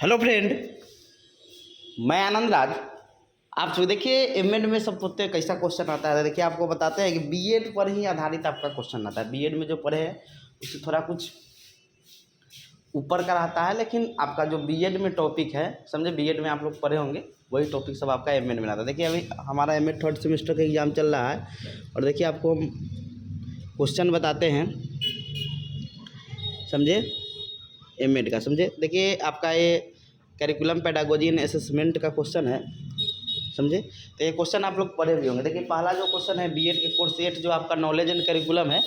Hello friend, मैं आनंद राज। आप जो देखिए एमएड में सब पूछते हैं कैसा क्वेश्चन आता है। देखिए आपको बताते हैं कि बीएड पर ही आधारित आपका क्वेश्चन आता है। बीएड में जो पढ़े हैं उससे थोड़ा कुछ ऊपर का रहता है, लेकिन आपका जो बीएड में टॉपिक है, समझे, बीएड में आप लोग पढ़े होंगे वही टॉपिक सब आपका एमएड में आता है। देखिए अभी हमारा एमएड थर्ड सेमेस्टर का एग्ज़ाम चल रहा है और देखिए आपको हम क्वेश्चन बताते हैं, समझे, एमएड का। समझे, देखिए आपका ये करिकुलम पेडागोजी एंड असेसमेंट का क्वेश्चन है, समझे। तो ये क्वेश्चन आप लोग पढ़े भी होंगे। देखिए पहला जो क्वेश्चन है बीएड के कोर्स 8 जो आपका नॉलेज एंड करिकुलम है,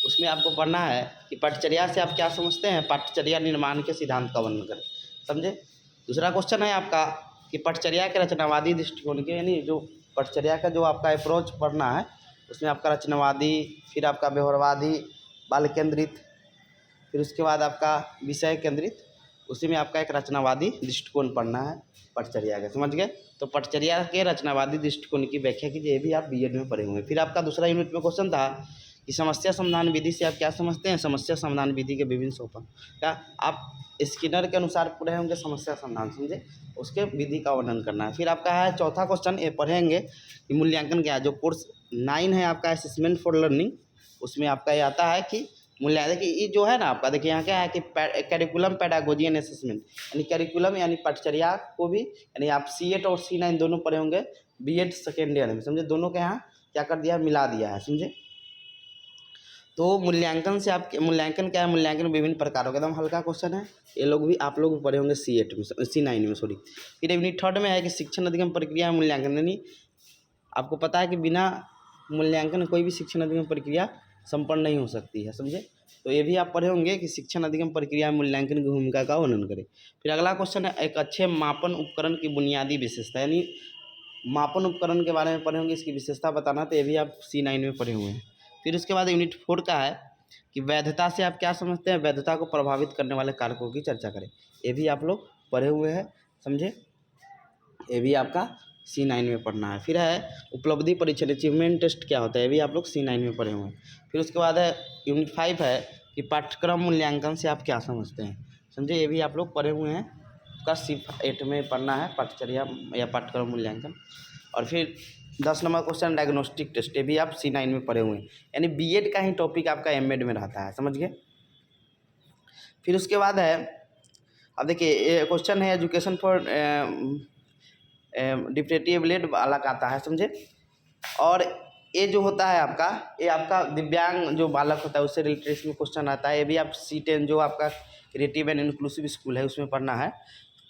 उसमें आपको पढ़ना है कि पाठचर्या से आप क्या समझते हैं, पाठचर्या निर्माण के सिद्धांत का वर्णन करें, समझे। दूसरा क्वेश्चन है आपका कि पाठचर्या के रचनावादी दृष्टिकोण के, यानी जो पाठचर्या का जो आपका अप्रोच पढ़ना है उसमें आपका रचनावादी, फिर आपका व्यवहारवादी, बाल केंद्रित, फिर उसके बाद आपका विषय केंद्रित, उसी में आपका एक रचनावादी दृष्टिकोण पढ़ना है पटचर्या का, समझ गए। तो पटचर्या के रचनावादी दृष्टिकोण की व्याख्या कीजिए, ये भी आप बीएड में पढ़े होंगे। फिर आपका दूसरा यूनिट में क्वेश्चन था कि समस्या समाधान विधि से आप क्या समझते हैं, समस्या समाधान विधि के विभिन्न सोपान। क्या आप स्किनर के अनुसार पढ़े होंगे समस्या समाधान, समझे, उसके विधि का वर्णन करना है। फिर आपका है चौथा क्वेश्चन, ये पढ़ेंगे कि मूल्यांकन क्या है। जो कोर्स 9 है आपका असेसमेंट फॉर लर्निंग, उसमें आपका ये आता है कि मूल्यांकन। देखिए ये जो है ना आपका, देखिए यहाँ क्या है कि करिकुलम पेडागोजी एंड असेसमेंट, यानी करिकुलम यानी पाठचर्या को भी, यानी आप C8 और C9 दोनों पढ़े होंगे बीएड सेकेंड ईयर में, समझे। दोनों के यहाँ क्या कर दिया, मिला दिया है, समझे। तो मूल्यांकन से आप, मूल्यांकन क्या है, मूल्यांकन विभिन्न प्रकारों का, एकदम हल्का क्वेश्चन है। ये लोग भी, आप लोग भी पढ़े होंगे C8 में, C9 में, सॉरी। फिर यूनिट थर्ड में है कि शिक्षण अधिगम प्रक्रिया मूल्यांकन, यानी आपको पता है कि बिना मूल्यांकन कोई भी शिक्षण अधिगम प्रक्रिया संपन्न नहीं हो सकती है, समझे। तो ये भी आप पढ़े होंगे कि शिक्षण अधिगम प्रक्रिया मूल्यांकन की भूमिका का वर्णन करें। फिर अगला क्वेश्चन है एक अच्छे मापन उपकरण की बुनियादी विशेषता, यानी मापन उपकरण के बारे में पढ़े होंगे, इसकी विशेषता बताना। तो ये भी आप C9 में पढ़े हुए हैं। फिर उसके बाद यूनिट 4 का है कि वैधता से आप क्या समझते हैं, वैधता को प्रभावित करने वाले कारकों की चर्चा करें। ये भी आप लोग पढ़े हुए हैं, समझे। ये भी आपका C9 में पढ़ना है। फिर है उपलब्धि परीक्षण, अचीवमेंट टेस्ट क्या होता है, ये भी आप लोग C9 में पढ़े हुए हैं। फिर उसके बाद है यूनिट 5 है कि पाठ्यक्रम मूल्यांकन से आप क्या समझते हैं, समझे। ये भी आप लोग पढ़े हुए हैं, उसका C8 में पढ़ना है पाठचर्या या पाठ्यक्रम मूल्यांकन। और फिर 10 नंबर क्वेश्चन डायग्नोस्टिक टेस्ट, ये भी आप C9 में पढ़े हुए हैं, यानी बीएड का ही टॉपिक आपका एमएड में रहता है, समझ गए। फिर उसके बाद है, अब देखिए ये क्वेश्चन है एजुकेशन फॉर डिप्रेटिव लेड बालक आता है, समझे। और ये जो होता है आपका, ये आपका दिव्यांग जो बालक होता है उससे रिलेटेड इसमें क्वेश्चन आता है। ये भी आप C10 जो आपका क्रिएटिव एंड इंक्लूसिव स्कूल है उसमें पढ़ना है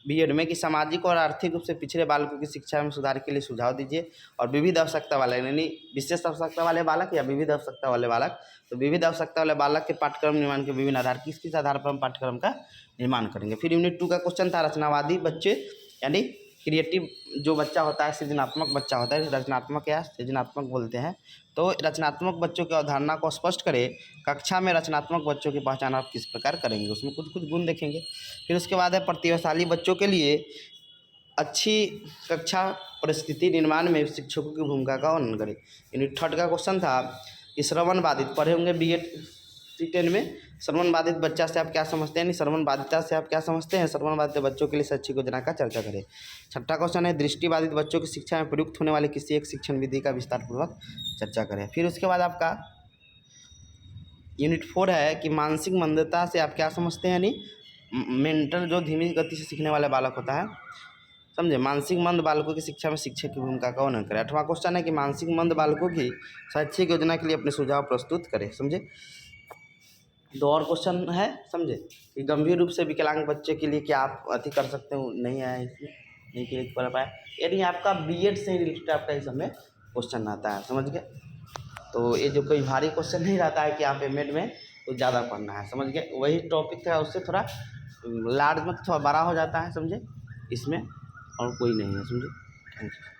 बीएड में कि सामाजिक और आर्थिक रूप से पिछड़े बालकों की शिक्षा में सुधार के लिए सुझाव दीजिए। और विविध आवश्यकता वाले, यानी विशेष आवश्यकता वाले बालक या विविध आवश्यकता वाले बालक, तो विविध आवश्यकता वाले बालक के पाठ्यक्रम निर्माण के विभिन्न आधार, किस किस आधार पर हम पाठ्यक्रम का निर्माण करेंगे। फिर यूनिट 2 का क्वेश्चन था रचनावादी बच्चे, यानी क्रिएटिव जो बच्चा होता है, सृजनात्मक बच्चा होता है, रचनात्मक या सृजनात्मक बोलते हैं। तो रचनात्मक बच्चों की अवधारणा को स्पष्ट करें, कक्षा में रचनात्मक बच्चों की पहचान आप किस प्रकार करेंगे, उसमें कुछ कुछ गुण देखेंगे। फिर उसके बाद है प्रतिभाशाली बच्चों के लिए अच्छी कक्षा परिस्थिति निर्माण में शिक्षकों की भूमिका का वर्णन करें। यूनिट 3 का क्वेश्चन था कि श्रवण बाधित, पढ़े होंगे बीएड C10 में, श्रवण बाधित बच्चा से आप क्या समझते हैं, यानी श्रवण बाधिता से आप क्या समझते हैं, श्रवण बाधित बच्चों के लिए शैक्षिक योजना का चर्चा करें। 6ठा क्वेश्चन है दृष्टिबाधित बच्चों की शिक्षा में प्रयुक्त होने वाली किसी एक शिक्षण विधि का विस्तारपूर्वक चर्चा करें। फिर उसके बाद आपका यूनिट 4 है कि मानसिक मंदता से आप क्या समझते हैं, यानी मेंटल जो धीमी गति से सीखने वाला बालक होता है, समझे। मानसिक मंद बालकों की शिक्षा में शिक्षक की भूमिका का वर्णन करें। 8वां क्वेश्चन है कि मानसिक मंद बालकों की शैक्षिक योजना के लिए अपने सुझाव प्रस्तुत करें, समझे। 2 और क्वेश्चन है, समझे, कि गंभीर रूप से विकलांग बच्चे के लिए क्या आप अति कर सकते हो, नहीं आया इसमें, नहीं क्लिक कर पाए, यानी आपका बीएड से रिलेटेड आपका इस समय क्वेश्चन आता है, समझ गए। तो ये जो कोई भारी क्वेश्चन नहीं रहता है कि आप एमएड में तो ज़्यादा पढ़ना है, समझ गए। वही टॉपिक था, उससे थोड़ा लार्ज में थोड़ा बड़ा हो जाता है, समझे, इसमें और कोई नहीं है, समझे। Thank you.